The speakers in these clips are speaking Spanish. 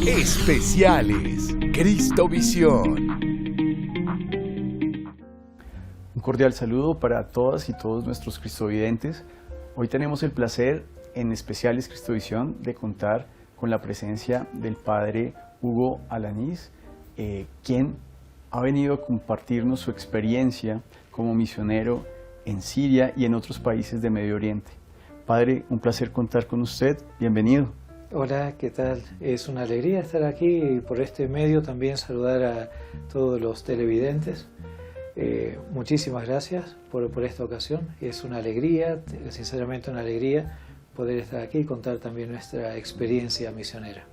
Especiales Cristovisión. Un cordial saludo para todas y todos nuestros cristovidentes. Hoy tenemos el placer en Especiales Cristovisión de contar con la presencia del padre Hugo Alanís, quien ha venido a compartirnos su experiencia como misionero en Siria y en otros países de Medio Oriente. Padre, un placer contar con usted. Bienvenido. Hola, ¿qué tal? Es una alegría estar aquí y por este medio también saludar a todos los televidentes. Muchísimas gracias por esta ocasión. Es una alegría, sinceramente una alegría poder estar aquí y contar también nuestra experiencia misionera.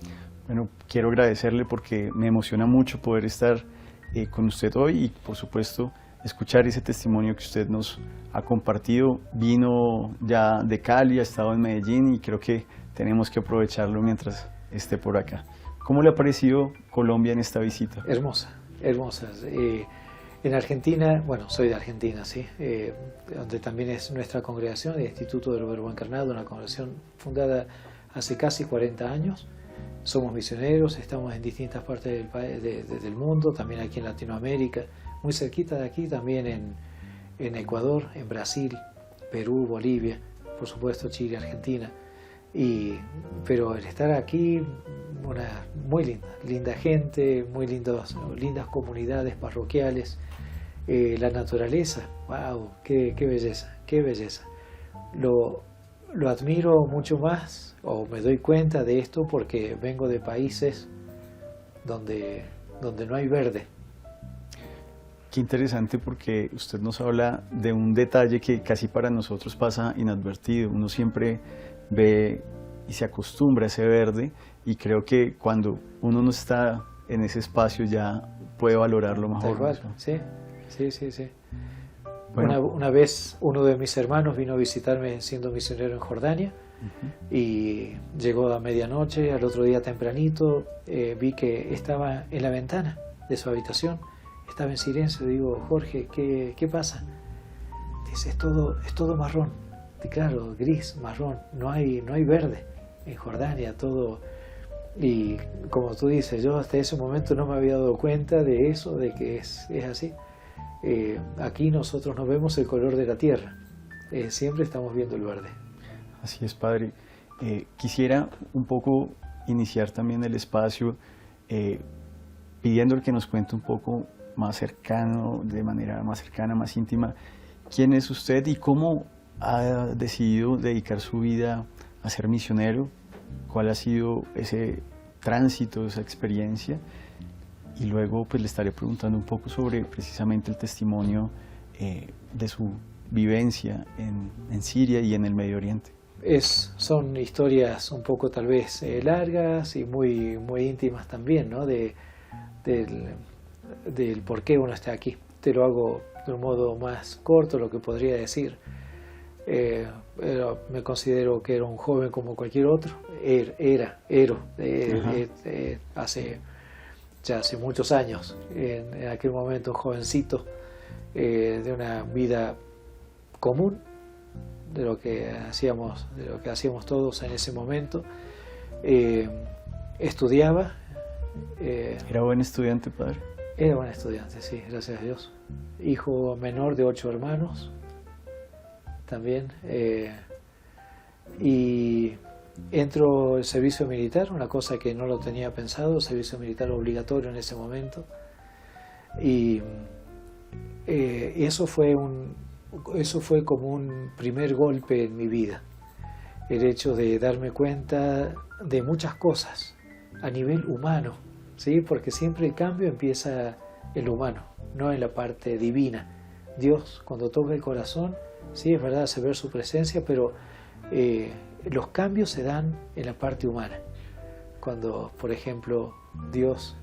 Bueno, quiero agradecerle porque me emociona mucho poder estar con usted hoy y por supuesto escuchar ese testimonio que usted nos ha compartido. Vino ya de Cali, ha estado en Medellín y creo que tenemos que aprovecharlo mientras esté por acá. ¿Cómo le ha parecido Colombia en esta visita? Hermosa, hermosa. En Argentina, bueno, soy de Argentina, sí, donde también es nuestra congregación, el Instituto del Verbo Encarnado, una congregación fundada hace casi 40 años. Somos misioneros, estamos en distintas partes del mundo, también aquí en Latinoamérica, muy cerquita de aquí, también en Ecuador, en Brasil, Perú, Bolivia, por supuesto Chile, Argentina. Pero el estar aquí, una muy linda gente, muy lindas comunidades parroquiales, la naturaleza, wow, qué belleza, qué belleza. Lo admiro mucho más, o me doy cuenta de esto porque vengo de países donde no hay verde. Qué interesante, porque usted nos habla de un detalle que casi para nosotros pasa inadvertido. Uno siempre ve y se acostumbra a ese verde, y creo que cuando uno no está en ese espacio ya puede valorarlo mejor. Tal cual, sí. Bueno. Una vez uno de mis hermanos vino a visitarme siendo misionero en Jordania. Y llegó a medianoche, al otro día tempranito, vi que estaba en la ventana de su habitación, estaba en silencio. Digo, Jorge, ¿qué pasa? Dice, es todo marrón. Y claro, gris, marrón, no hay verde en Jordania, todo. Y como tú dices, yo hasta ese momento no me había dado cuenta de eso, de que es así. Aquí nosotros no vemos el color de la tierra, siempre estamos viendo el verde. Así es, padre. Quisiera un poco iniciar también el espacio pidiéndole que nos cuente un poco más cercano, de manera más cercana, más íntima, quién es usted y cómo ha decidido dedicar su vida a ser misionero, cuál ha sido ese tránsito, esa experiencia, y luego pues le estaré preguntando un poco sobre precisamente el testimonio de su vivencia en Siria y en el Medio Oriente. Son historias un poco tal vez largas y muy íntimas también, ¿no? Del por qué uno está aquí. Te lo hago de un modo más corto, lo que podría decir. Pero me considero que era un joven como cualquier otro. Hace muchos años, en aquel momento un jovencito de una vida común, de lo que hacíamos todos en ese momento. Estudiaba. ¿Era buen estudiante, padre? Era buen estudiante, sí, gracias a Dios. Hijo menor de 8 hermanos también. Y entro al servicio militar, una cosa que no lo tenía pensado, servicio militar obligatorio en ese momento. Y eso fue como un primer golpe en mi vida, el hecho de darme cuenta de muchas cosas a nivel humano, ¿sí? Porque siempre el cambio empieza en lo humano, no en la parte divina. Dios, cuando toca el corazón, sí, es verdad, hace ver su presencia, pero los cambios se dan en la parte humana. Cuando, por ejemplo, Dios,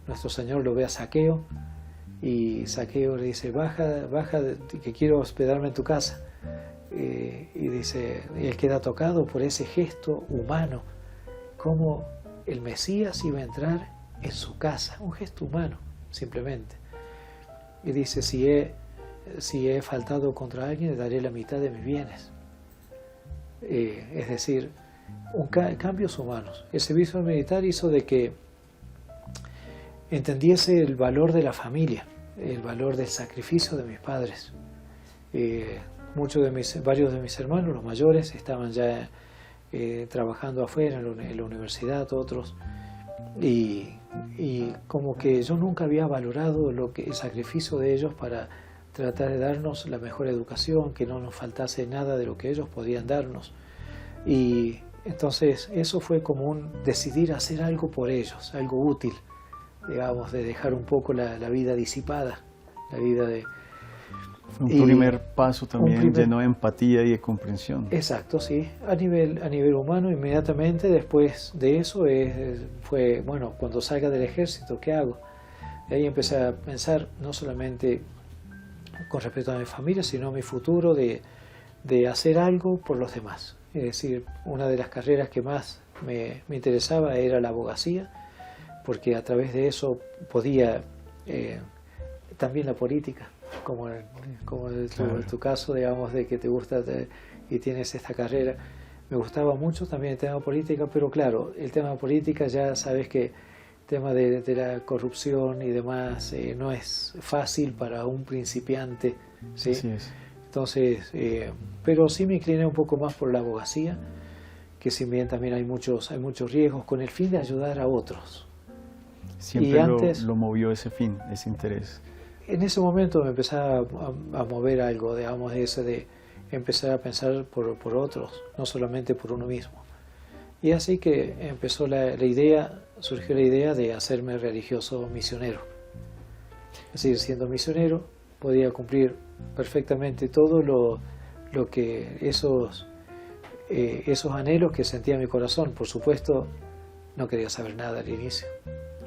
nuestro Señor, lo ve a Zaqueo, y Zaqueo le dice, baja, que quiero hospedarme en tu casa. Y dice, él queda tocado por ese gesto humano, como el Mesías iba a entrar en su casa, un gesto humano, simplemente. Y dice, si he faltado contra alguien, le daré la mitad de mis bienes. Es decir, cambios humanos. El servicio militar hizo de que entendiese el valor de la familia, el valor del sacrificio de mis padres. Varios de mis hermanos, los mayores, estaban ya trabajando afuera en la universidad, otros, y como que yo nunca había valorado el sacrificio de ellos para tratar de darnos la mejor educación, que no nos faltase nada de lo que ellos podían darnos. Y entonces eso fue como decidir hacer algo por ellos, algo útil, digamos, de dejar un poco la vida disipada, la vida de... Fue un primer paso también lleno de empatía y de comprensión. Exacto, sí. A nivel humano, inmediatamente después de eso fue, bueno, cuando salga del ejército, ¿qué hago? Y ahí empecé a pensar no solamente con respecto a mi familia, sino a mi futuro de hacer algo por los demás. Es decir, una de las carreras que más me interesaba era la abogacía, porque a través de eso podía también la política, como Claro. en tu caso, digamos, de que te gusta y tienes esta carrera. Me gustaba mucho también el tema política, pero claro, el tema política ya sabes que el tema de la corrupción y demás no es fácil para un principiante, ¿sí? Así es. Entonces, pero sí me incliné un poco más por la abogacía, que si bien también hay muchos riesgos, con el fin de ayudar a otros. Siempre Y antes, lo movió ese fin, ese interés. en ese momento me empezaba a mover algo, digamos, de empezar a pensar por otros, no solamente por uno mismo. Y así que empezó surgió la idea de hacerme religioso misionero. Es decir, siendo misionero podía cumplir perfectamente todo lo que esos anhelos que sentía mi corazón. Por supuesto, no quería saber nada al inicio.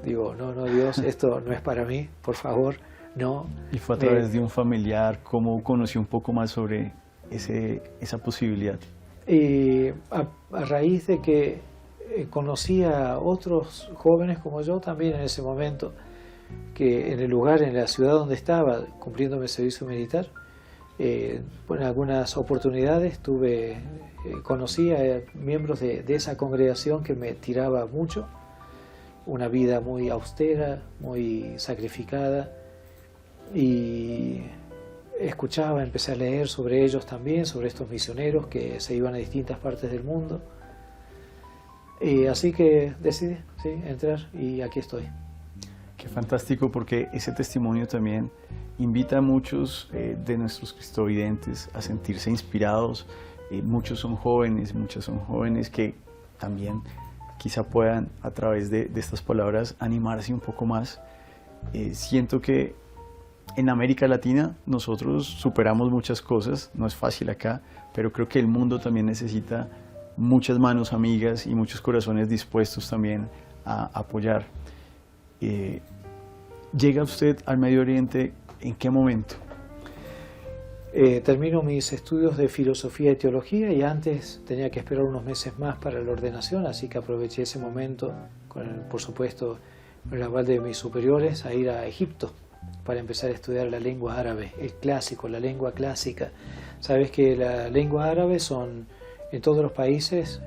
Digo, no, Dios, esto no es para mí, por favor, no. Y fue a través de un familiar, ¿cómo conoció un poco más sobre esa posibilidad? Y a raíz de que conocí a otros jóvenes como yo también en ese momento, que en el lugar, en la ciudad donde estaba, cumpliendo mi servicio militar, en algunas oportunidades conocí a miembros de esa congregación que me tiraba mucho, una vida muy austera, muy sacrificada, y empecé a leer sobre ellos también, sobre estos misioneros que se iban a distintas partes del mundo, y así que decidí entrar y aquí estoy. Qué fantástico, porque ese testimonio también invita a muchos de nuestros cristovidentes a sentirse inspirados. Muchos son jóvenes, muchas son jóvenes que también quizá puedan a través de estas palabras animarse un poco más. Siento que en América Latina nosotros superamos muchas cosas, no es fácil acá, pero creo que el mundo también necesita muchas manos amigas y muchos corazones dispuestos también a apoyar. ¿Llega usted al Medio Oriente en qué momento? Termino mis estudios de filosofía y teología y antes tenía que esperar unos meses más para la ordenación, así que aproveché ese momento, por supuesto, con el aval de mis superiores, a ir a Egipto para empezar a estudiar la lengua árabe, el clásico, la lengua clásica. Sabes que la lengua árabe en todos los países,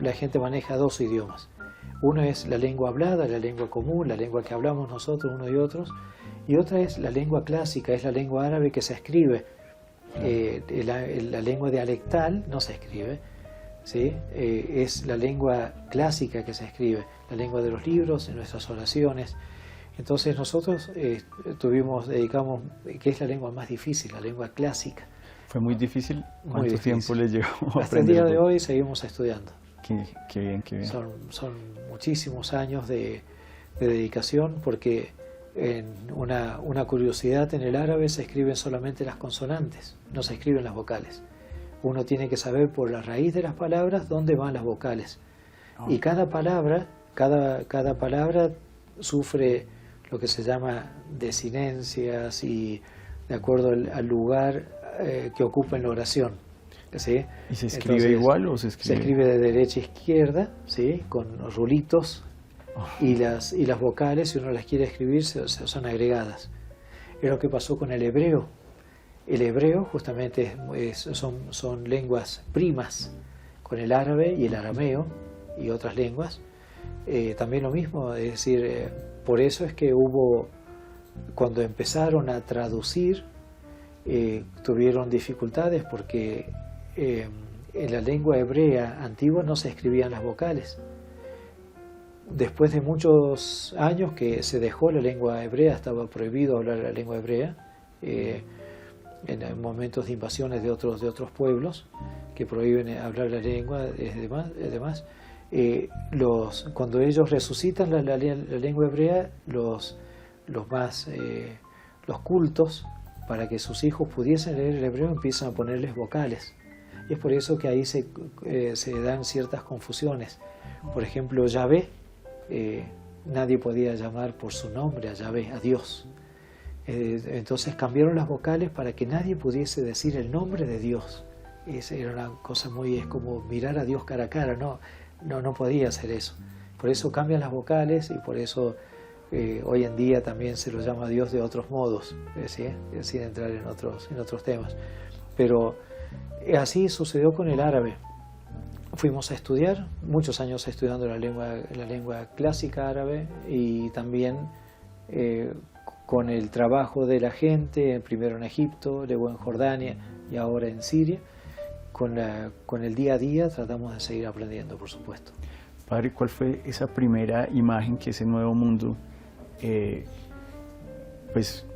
la gente maneja dos idiomas. Uno es la lengua hablada, la lengua común, la lengua que hablamos nosotros unos y otros, y otra es la lengua clásica, es la lengua árabe que se escribe. La lengua dialectal no se escribe, ¿sí? Es la lengua clásica que se escribe, la lengua de los libros, de nuestras oraciones. Entonces nosotros dedicamos, que es la lengua más difícil, la lengua clásica. ¿Fue muy difícil? ¿Cuánto Muy difícil. tiempo le llevó a aprender? Hasta el día de hoy seguimos estudiando. Qué bien, qué bien. Son muchísimos años de dedicación, porque una curiosidad, en el árabe se escriben solamente las consonantes, no se escriben las vocales. Uno tiene que saber por la raíz de las palabras dónde van las vocales. Oh. Y cada palabra sufre lo que se llama desinencias y de acuerdo al lugar que ocupa en la oración, ¿sí? ¿Y se escribe Entonces, igual o se escribe? Se escribe de derecha a izquierda, ¿sí? Con rulitos, y las vocales, si uno las quiere escribir, son agregadas. Es lo que pasó con el hebreo. El hebreo justamente son lenguas primas, con el árabe y el arameo y otras lenguas. También lo mismo, es decir, por eso es que cuando empezaron a traducir, tuvieron dificultades porque en la lengua hebrea antigua no se escribían las vocales. Después de muchos años que se dejó la lengua hebrea, estaba prohibido hablar la lengua hebrea, en momentos de invasiones de otros pueblos que prohíben hablar la lengua, además, cuando ellos resucitan la lengua hebrea, los cultos, para que sus hijos pudiesen leer el hebreo, empiezan a ponerles vocales. Y es por eso que ahí se dan ciertas confusiones. Por ejemplo, Yahvé, nadie podía llamar por su nombre a Yahvé, a Dios. Entonces cambiaron las vocales para que nadie pudiese decir el nombre de Dios. Era una cosa es como mirar a Dios cara a cara, no podía hacer eso. Por eso cambian las vocales y por eso hoy en día también se lo llama a Dios de otros modos, ¿sí? Sin entrar en otros temas. Pero así sucedió con el árabe. Fuimos a estudiar, muchos años estudiando la lengua clásica árabe y también con el trabajo de la gente, primero en Egipto, luego en Jordania y ahora en Siria. Con el día a día tratamos de seguir aprendiendo, por supuesto. Padre, ¿cuál fue esa primera imagen que ese nuevo mundo, pues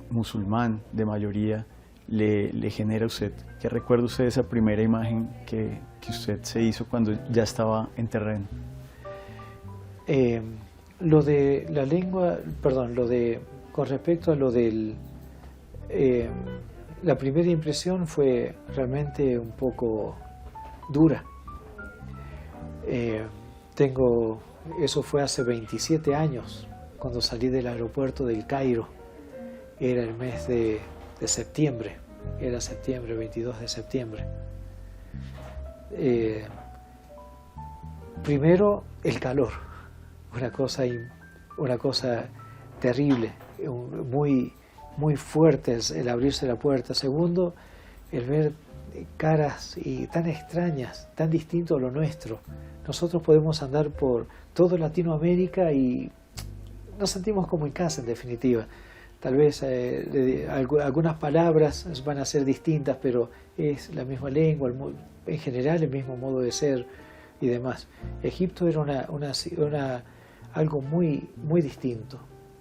musulmán de mayoría, le genera a usted? ¿Qué recuerda usted de esa primera imagen que usted se hizo cuando ya estaba en terreno? Lo de la lengua, perdón, con respecto a lo del... la primera impresión fue realmente un poco dura. Eso fue hace 27 años, cuando salí del aeropuerto del Cairo. Era el mes de septiembre, era septiembre, 22 de septiembre. Primero, el calor, una cosa terrible, muy fuerte el abrirse la puerta. Segundo, el ver caras tan extrañas, tan distinto a lo nuestro. Nosotros podemos andar por toda Latinoamérica y nos sentimos como en casa, en definitiva. Tal vez algunas palabras van a ser distintas, pero es la misma lengua, en general el mismo modo de ser y demás. Egipto era algo muy distinto,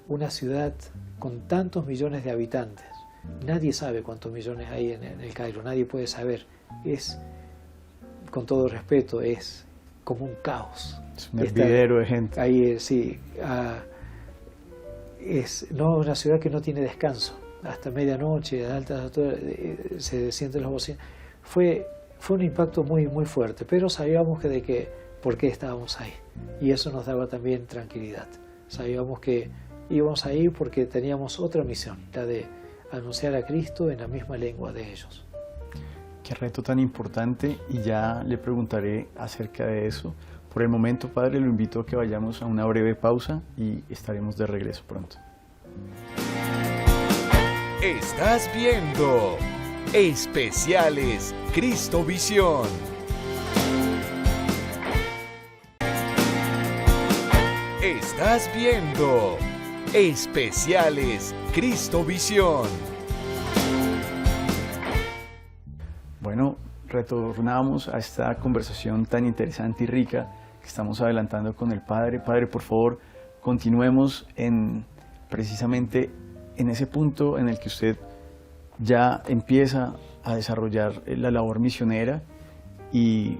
una ciudad con tantos millones de habitantes. Nadie sabe cuántos millones hay en el Cairo, nadie puede saber. Con todo respeto, es como un caos. Es un hervidero de gente. Ahí sí. Es una ciudad que no tiene descanso. Hasta medianoche, a altas horas, se sienten los bocinas. Fue un impacto muy fuerte, pero sabíamos por qué estábamos ahí. Y eso nos daba también tranquilidad. Sabíamos que íbamos ahí porque teníamos otra misión, la de anunciar a Cristo en la misma lengua de ellos. Qué reto tan importante, y ya le preguntaré acerca de eso. Por el momento, Padre, lo invito a que vayamos a una breve pausa y estaremos de regreso pronto. Estás viendo Especiales Cristovisión. Estás viendo Especiales Cristovisión. Bueno, retornamos a esta conversación tan interesante y rica que estamos adelantando con el Padre. Padre, por favor, continuemos precisamente en ese punto en el que usted ya empieza a desarrollar la labor misionera, y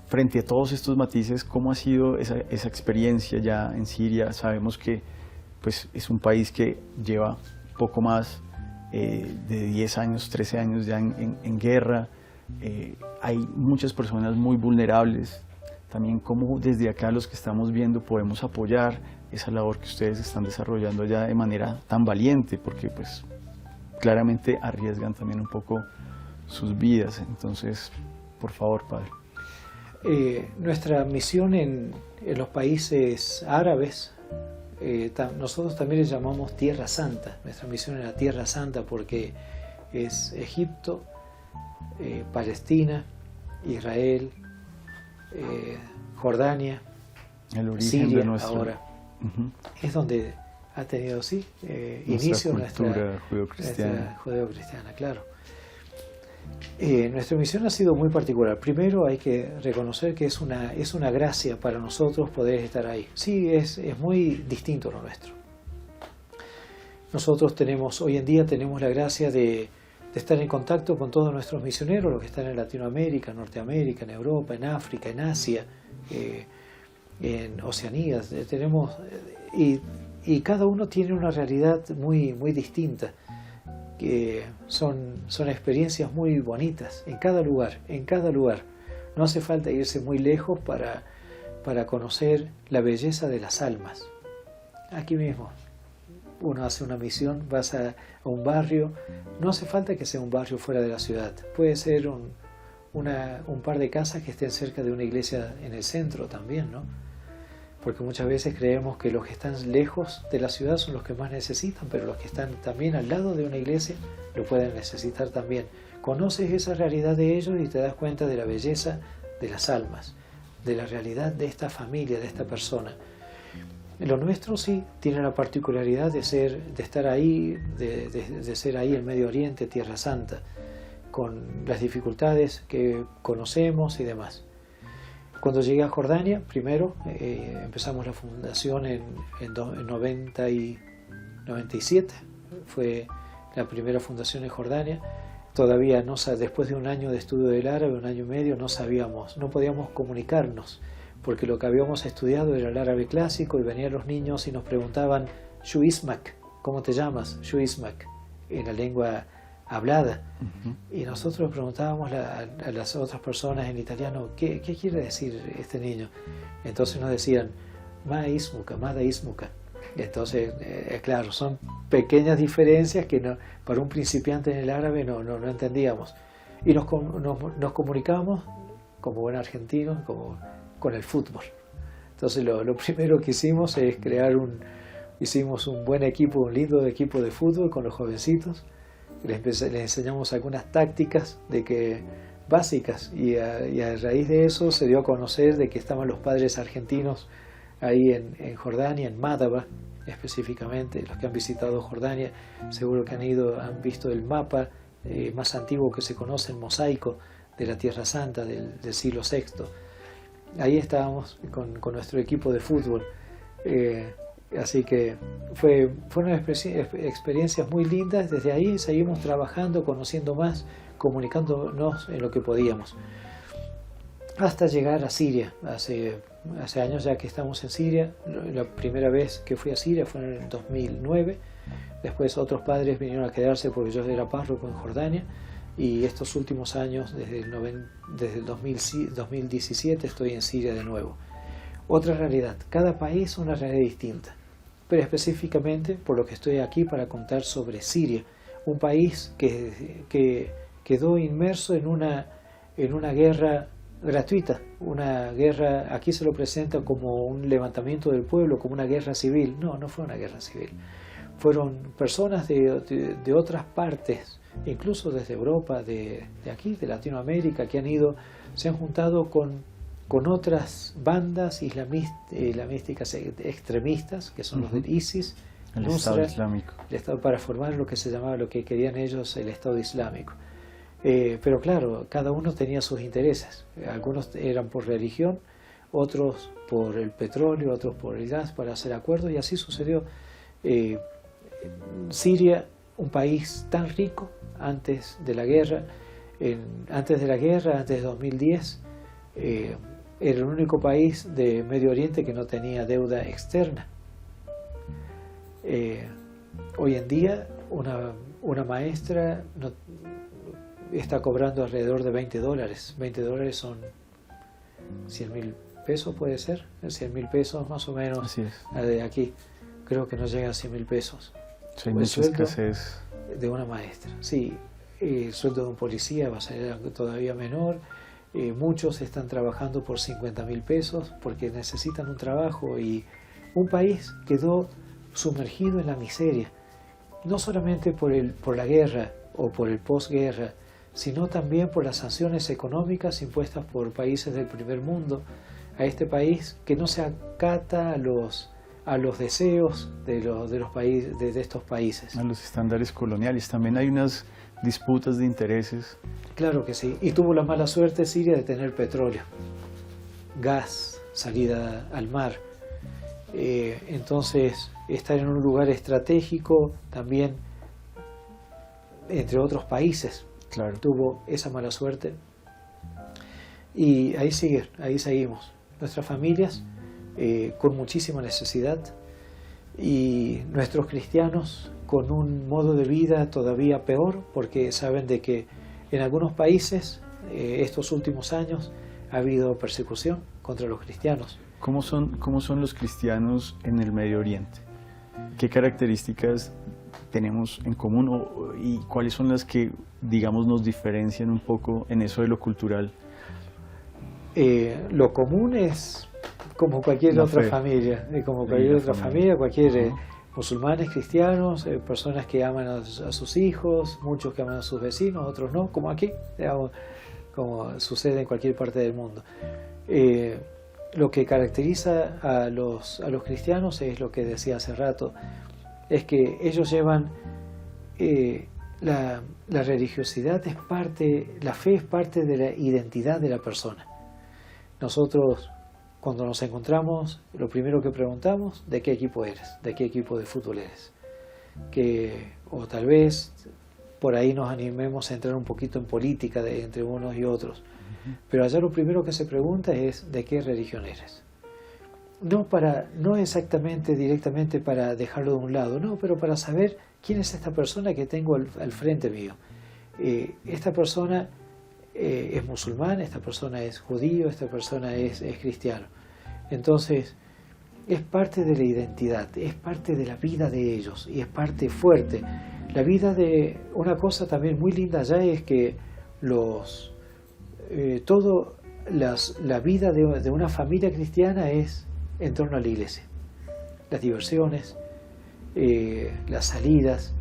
frente a todos estos matices, ¿cómo ha sido esa experiencia ya en Siria? Sabemos que pues, es un país que lleva poco más de 10 años, 13 años ya en guerra. Hay muchas personas muy vulnerables. También cómo desde acá los que estamos viendo podemos apoyar esa labor que ustedes están desarrollando ya de manera tan valiente, porque pues claramente arriesgan también un poco sus vidas. Entonces, por favor, Padre. Nuestra misión en los países árabes, nosotros también le llamamos Tierra Santa. Nuestra misión es la Tierra Santa porque es Egipto, Palestina, Israel, Jordania, El origen Siria de nuestra, ahora. Es donde ha tenido, sí, inicio cultura judeocristiana. nuestra judeocristiana, claro. Nuestra misión ha sido muy particular. Primero hay que reconocer que es una gracia para nosotros poder estar ahí. Sí, es muy distinto a lo nuestro. Nosotros hoy en día tenemos la gracia de estar en contacto con todos nuestros misioneros, los que están en Latinoamérica, Norteamérica, en Europa, en África, en Asia, en Oceanía. Y cada uno tiene una realidad muy, muy distinta, que son experiencias muy bonitas en cada lugar, en cada lugar. No hace falta irse muy lejos para conocer la belleza de las almas. Aquí mismo uno hace una misión, vas a un barrio, no hace falta que sea un barrio fuera de la ciudad, puede ser un par de casas que estén cerca de una iglesia en el centro también, ¿no? Porque muchas veces creemos que los que están lejos de la ciudad son los que más necesitan, pero los que están también al lado de una iglesia lo pueden necesitar también. Conoces esa realidad de ellos y te das cuenta de la belleza de las almas, de la realidad de esta familia, de esta persona. Lo nuestro sí tiene la particularidad de estar ahí, de ser ahí en Medio Oriente, Tierra Santa, con las dificultades que conocemos y demás. Cuando llegué a Jordania, primero empezamos la fundación en 97, fue la primera fundación en Jordania. Todavía después de un año de estudio del árabe, un año y medio, no podíamos comunicarnos, porque lo que habíamos estudiado era el árabe clásico y venían los niños y nos preguntaban, Shu Ismak, ¿cómo te llamas? Shu Ismak, en la lengua hablada. Y nosotros preguntábamos a las otras personas en italiano, ¿qué quiere decir este niño? Entonces nos decían, Ma Ismuka, Mada Ismuka. Entonces, claro, son pequeñas diferencias que para un principiante en el árabe no entendíamos. Y nos comunicamos como buen argentino, con el fútbol. Entonces lo primero que hicimos es hicimos un buen equipo, un lindo equipo de fútbol con los jovencitos. Les enseñamos algunas tácticas básicas y a raíz de eso se dio a conocer de que estaban los padres argentinos ahí en Jordania, en Mádaba específicamente. Los que han visitado Jordania seguro que han visto el mapa más antiguo que se conoce, el mosaico de la Tierra Santa del siglo VI. Ahí estábamos con nuestro equipo de fútbol. Así que fueron experiencias muy lindas. Desde ahí seguimos trabajando, conociendo más, comunicándonos en lo que podíamos. Hasta llegar a Siria. Hace años ya que estamos en Siria. La primera vez que fui a Siria fue en el 2009. Después otros padres vinieron a quedarse porque yo era párroco en Jordania. Y estos últimos años, desde el 2017, estoy en Siria de nuevo. Otra realidad, cada país una realidad distinta, pero específicamente por lo que estoy aquí para contar sobre Siria, un país que quedó inmerso en una guerra gratuita, una guerra, aquí se lo presenta como un levantamiento del pueblo, como una guerra civil. No fue una guerra civil, fueron personas de otras partes, incluso desde Europa, de aquí, de Latinoamérica, que se han juntado con otras bandas islamísticas extremistas, que son los del ISIS, el Estado Islámico, para formar lo que querían ellos, el Estado Islámico. Pero claro, cada uno tenía sus intereses. Algunos eran por religión, otros por el petróleo, otros por el gas, para hacer acuerdos, y así sucedió. Siria, un país tan rico antes de la guerra, antes de 2010, era el único país de Medio Oriente que no tenía deuda externa. Hoy en día una maestra está cobrando alrededor de $20. $20 son 100.000 pesos, puede ser, 100.000 pesos más o menos. Así es. De aquí creo que no llega a 100.000 pesos. Sí, hay mucha escasez de una maestra. Sí, el sueldo de un policía va a ser todavía menor. Muchos están trabajando por 50.000 pesos porque necesitan un trabajo, y un país quedó sumergido en la miseria, no solamente por la guerra o por el posguerra, sino también por las sanciones económicas impuestas por países del primer mundo a este país, que no se acata a los deseos de los países, de estos países. A los estándares coloniales. También hay unas disputas de intereses. Claro que sí. Y tuvo la mala suerte Siria de tener petróleo, gas, salida al mar. Entonces, estar en un lugar estratégico también, entre otros países, Claro. tuvo esa mala suerte. Y ahí seguimos. Nuestras familias con muchísima necesidad, y nuestros cristianos con un modo de vida todavía peor, porque saben de que en algunos países estos últimos años ha habido persecución contra los cristianos. ¿Cómo son los cristianos en el Medio Oriente? ¿Qué características tenemos en común y cuáles son las que, digamos, nos diferencian un poco en eso de lo cultural? Lo común es como cualquier La otra fe. familia, como Y cualquier la otra familia. cualquier musulmanes, cristianos, personas que aman a sus hijos, muchos que aman a sus vecinos, otros no, como aquí, digamos, como sucede en cualquier parte del mundo. Lo que caracteriza a los cristianos es lo que decía hace rato, es que ellos llevan la religiosidad es parte, la fe es parte de la identidad de la persona. Nosotros, cuando nos encontramos, lo primero que preguntamos, ¿de qué equipo eres? ¿De qué equipo de fútbol eres? O tal vez por ahí nos animemos a entrar un poquito en política entre unos y otros. Pero allá lo primero que se pregunta es ¿de qué religión eres? No exactamente directamente para dejarlo de un lado, no, pero para saber quién es esta persona que tengo al frente mío. Esta persona es musulmán, esta persona es judío, esta persona es cristiano. Entonces, es parte de la identidad, es parte de la vida de ellos y es parte fuerte. La vida de una cosa también muy linda allá es que la vida de una familia cristiana es en torno a la iglesia. Las diversiones, las salidas,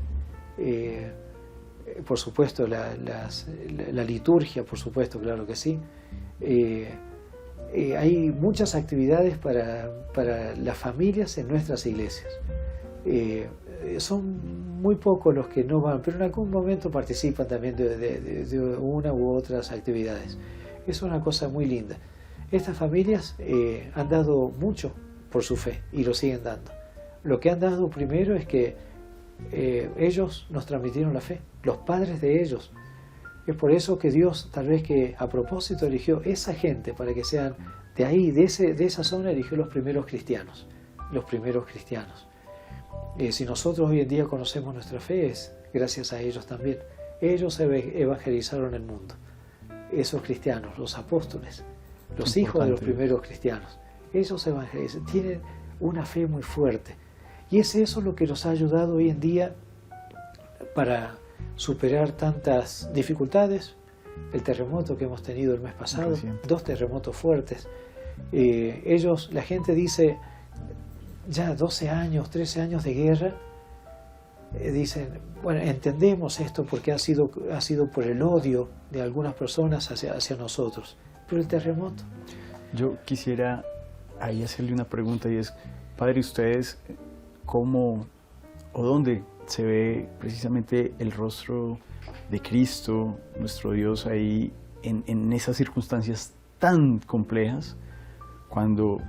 por supuesto la liturgia, por supuesto, claro que sí. Hay muchas actividades para las familias en nuestras iglesias. Son muy pocos los que no van, pero en algún momento participan también de una u otras actividades. Es una cosa muy linda. Estas familias han dado mucho por su fe y lo siguen dando. Lo que han dado primero es que ellos nos transmitieron la fe, los padres de ellos. Es por eso que Dios, tal vez que a propósito, eligió esa gente para que sean de ahí, de esa zona, eligió los primeros cristianos. Los primeros cristianos. Si nosotros hoy en día conocemos nuestra fe, es gracias a ellos también. Ellos evangelizaron el mundo. Esos cristianos, los apóstoles, los hijos de los primeros cristianos, ellos evangelizan, tienen una fe muy fuerte. Y es eso lo que nos ha ayudado hoy en día para superar tantas dificultades. El terremoto que hemos tenido el mes pasado, 2 terremotos fuertes. La gente dice, ya 12 años, 13 años de guerra, dicen, bueno, entendemos esto porque ha sido por el odio de algunas personas hacia nosotros. Pero el terremoto. Yo quisiera ahí hacerle una pregunta y es, Padre, ¿ustedes cómo o dónde se ve precisamente el rostro de Cristo, nuestro Dios, ahí en esas circunstancias tan complejas, cuando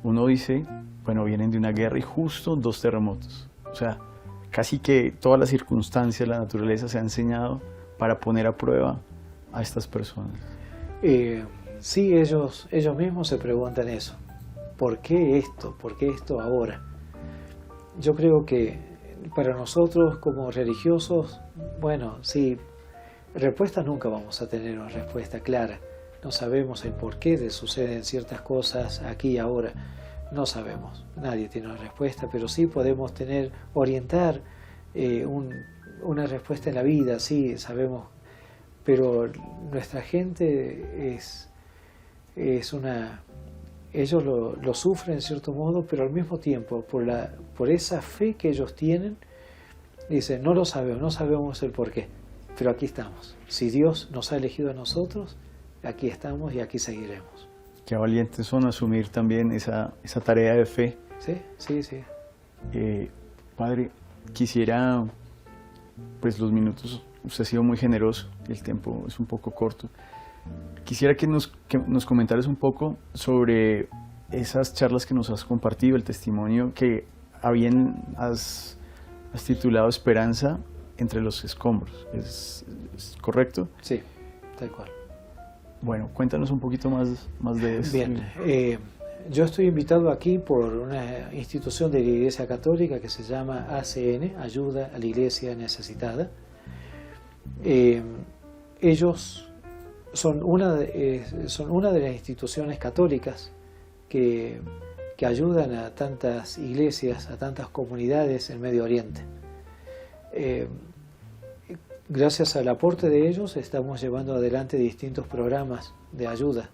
uno dice, bueno, vienen de una guerra y justo 2 terremotos? O sea, casi que todas las circunstancias, la naturaleza se ha enseñado para poner a prueba a estas personas. Sí, ellos mismos se preguntan eso. ¿Por qué esto? ¿Por qué esto ahora? Yo creo que para nosotros como religiosos, bueno, sí, respuesta nunca vamos a tener una respuesta clara. No sabemos el porqué de suceden ciertas cosas aquí y ahora. No sabemos, nadie tiene una respuesta, pero sí podemos orientar una respuesta en la vida, sí, sabemos. Pero nuestra gente ellos lo sufren en cierto modo, pero al mismo tiempo, por esa fe que ellos tienen, dicen, no lo sabemos, no sabemos el porqué. pero aquí estamos. Si Dios nos ha elegido a nosotros, aquí estamos y aquí seguiremos. Qué valientes son asumir también esa tarea de fe. Sí, sí, sí. Padre, quisiera, pues los minutos, usted ha sido muy generoso, el tiempo es un poco corto. Quisiera que nos comentaras un poco sobre esas charlas que nos has compartido, el testimonio que has titulado Esperanza entre los escombros. ¿Es correcto? Sí, tal cual. Bueno, cuéntanos un poquito más de eso. Bien, yo estoy invitado aquí por una institución de la Iglesia Católica que se llama ACN, Ayuda a la Iglesia Necesitada. Ellos son una de las instituciones católicas que ayudan a tantas iglesias, a tantas comunidades en Medio Oriente. Gracias al aporte de ellos estamos llevando adelante distintos programas de ayuda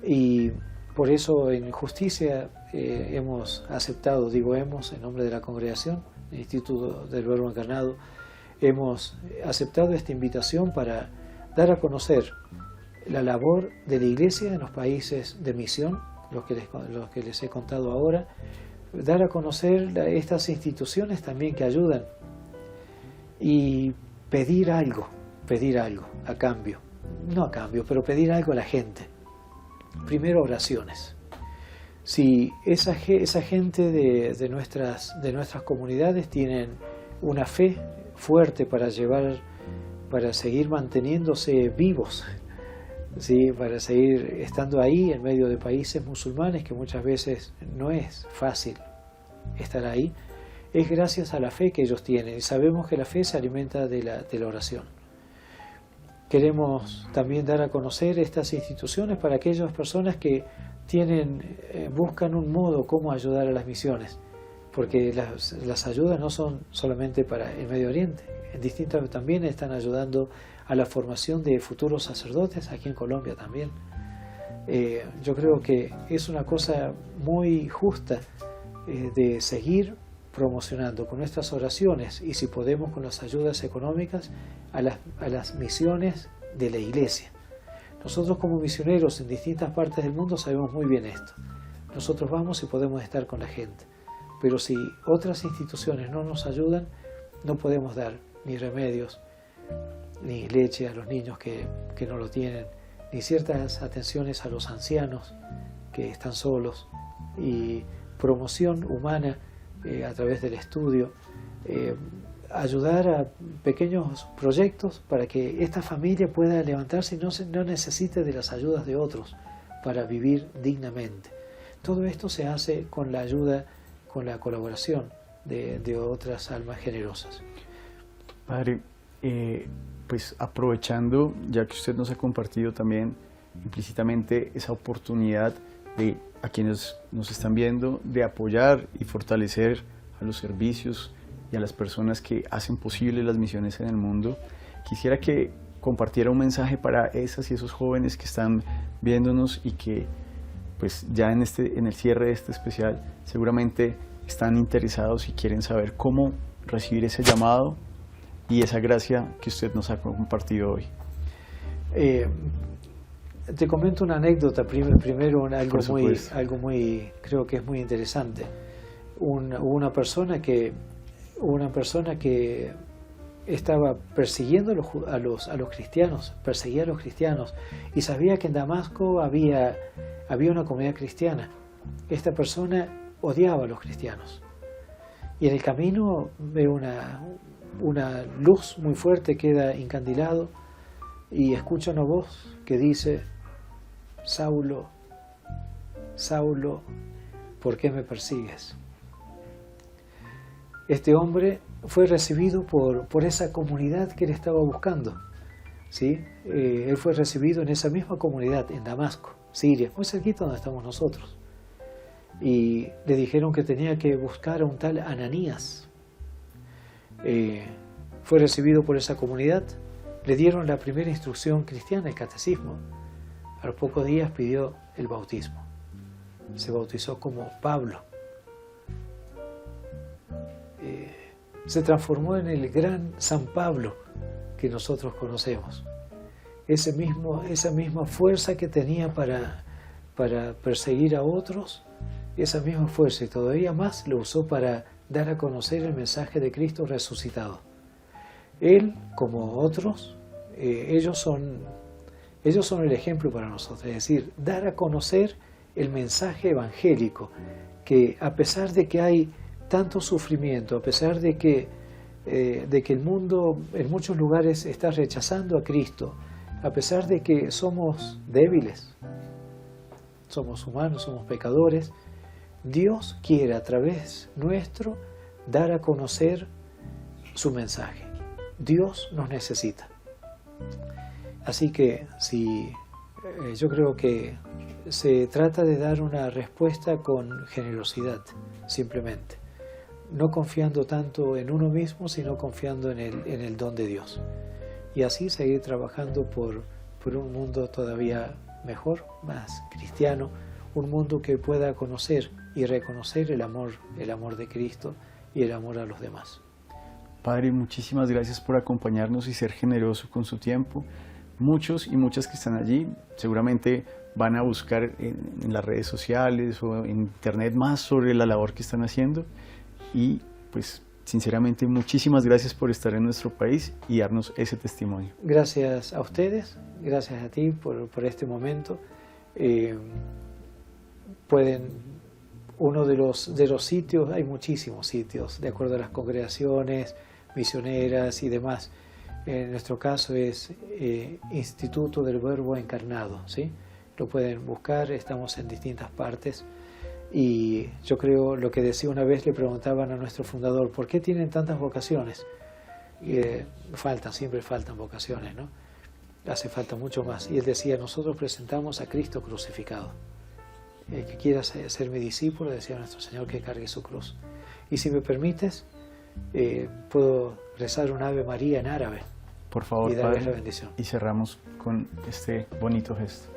y por eso en Justicia hemos aceptado, digo hemos en nombre de la congregación, el Instituto del Verbo Encarnado, hemos aceptado esta invitación para dar a conocer la labor de la Iglesia en los países de misión, los que les he contado ahora, dar a conocer estas instituciones también que ayudan y pedir algo a cambio, no a cambio, pero pedir algo a la gente. Primero oraciones. Si esa gente de nuestras comunidades tienen una fe fuerte para seguir manteniéndose vivos, ¿sí? Para seguir estando ahí en medio de países musulmanes que muchas veces no es fácil estar ahí, es gracias a la fe que ellos tienen y sabemos que la fe se alimenta de la oración. Queremos también dar a conocer estas instituciones para aquellas personas que buscan un modo cómo ayudar a las misiones, porque las ayudas no son solamente para el Medio Oriente, también están ayudando a la formación de futuros sacerdotes aquí en Colombia también. Yo creo que es una cosa muy justa de seguir promocionando con nuestras oraciones y si podemos con las ayudas económicas a las misiones de la Iglesia. Nosotros como misioneros en distintas partes del mundo sabemos muy bien esto. Nosotros vamos y podemos estar con la gente, pero si otras instituciones no nos ayudan, no podemos dar ni remedios, ni leche a los niños que no lo tienen, ni ciertas atenciones a los ancianos que están solos, y promoción humana a través del estudio, ayudar a pequeños proyectos para que esta familia pueda levantarse y no necesite de las ayudas de otros para vivir dignamente. Todo esto se hace con la ayuda, con la colaboración de otras almas generosas. Padre, pues aprovechando, ya que usted nos ha compartido también implícitamente esa oportunidad de a quienes nos están viendo de apoyar y fortalecer a los servicios y a las personas que hacen posible las misiones en el mundo, quisiera que compartiera un mensaje para esas y esos jóvenes que están viéndonos y que pues ya en el cierre de este especial seguramente están interesados y quieren saber cómo recibir ese llamado y esa gracia que usted nos ha compartido hoy. Te comento una anécdota primero, algo muy, creo que es muy interesante. Una persona que estaba persiguiendo a los cristianos, perseguía a los cristianos y sabía que en Damasco había una comunidad cristiana. Esta persona odiaba a los cristianos y en el camino ve una luz muy fuerte, queda encandilado y escucha una voz que dice: Saulo, Saulo, ¿por qué me persigues? Este hombre fue recibido por esa comunidad que él estaba buscando, ¿sí? Él fue recibido en esa misma comunidad, en Damasco, Siria, muy cerquita donde estamos nosotros. Y le dijeron que tenía que buscar a un tal Ananías. Fue recibido por esa comunidad, le dieron la primera instrucción cristiana, el catecismo. A los pocos días pidió el bautismo. Se bautizó como Pablo. Se transformó en el gran San Pablo, que nosotros conocemos. Esa misma fuerza que tenía para perseguir a otros, esa misma fuerza y todavía más lo usó para dar a conocer el mensaje de Cristo resucitado. Él, como otros, ellos son el ejemplo para nosotros, es decir, dar a conocer el mensaje evangélico, que a pesar de que hay tanto sufrimiento, a pesar de que el mundo en muchos lugares está rechazando a Cristo, a pesar de que somos débiles, somos humanos, somos pecadores, Dios quiere a través nuestro dar a conocer su mensaje. Dios nos necesita. Así que yo creo que se trata de dar una respuesta con generosidad, simplemente. No confiando tanto en uno mismo, sino confiando en el don de Dios. Y así seguir trabajando por un mundo todavía mejor, más cristiano, un mundo que pueda conocer y reconocer el amor de Cristo y el amor a los demás. Padre, muchísimas gracias por acompañarnos y ser generoso con su tiempo. Muchos y muchas que están allí seguramente van a buscar en las redes sociales o en internet más sobre la labor que están haciendo y pues sinceramente muchísimas gracias por estar en nuestro país y darnos ese testimonio. Gracias a ustedes, gracias a ti por este momento. Uno de los sitios, hay muchísimos sitios de acuerdo a las congregaciones misioneras y demás. En nuestro caso es Instituto del Verbo Encarnado, ¿sí? Lo pueden buscar, estamos en distintas partes. Y yo creo, lo que decía una vez, le preguntaban a nuestro fundador, ¿por qué tienen tantas vocaciones? Y, siempre faltan vocaciones, ¿no? Hace falta mucho más. Y él decía, nosotros presentamos a Cristo crucificado. El que quiera ser mi discípulo, decía nuestro Señor, que cargue su cruz. Y si me permites, puedo rezar un Ave María en árabe. Por favor, y darles Padre, la bendición. y cerramos con este bonito gesto.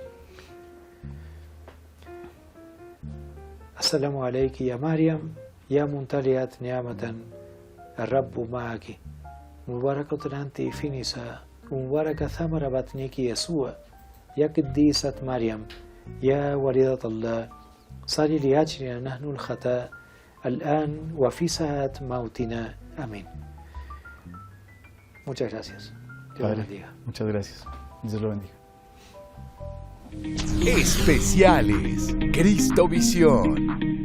Assalamu alayki ya Maryam, ya muntaliat ni'amatan, ar-Rabbu ma'aki, mubarakatun anti fi nisa, mubaraka thamara batniki Yesua, ya Qiddisat Maryam, ya walidat Allah, sali li ajrina nahnu al-khata, al-an wa fi sa'at mautina. Amén. Muchas gracias. Dios Padre, bendiga. muchas gracias. Dios lo bendiga. Especiales Cristovisión.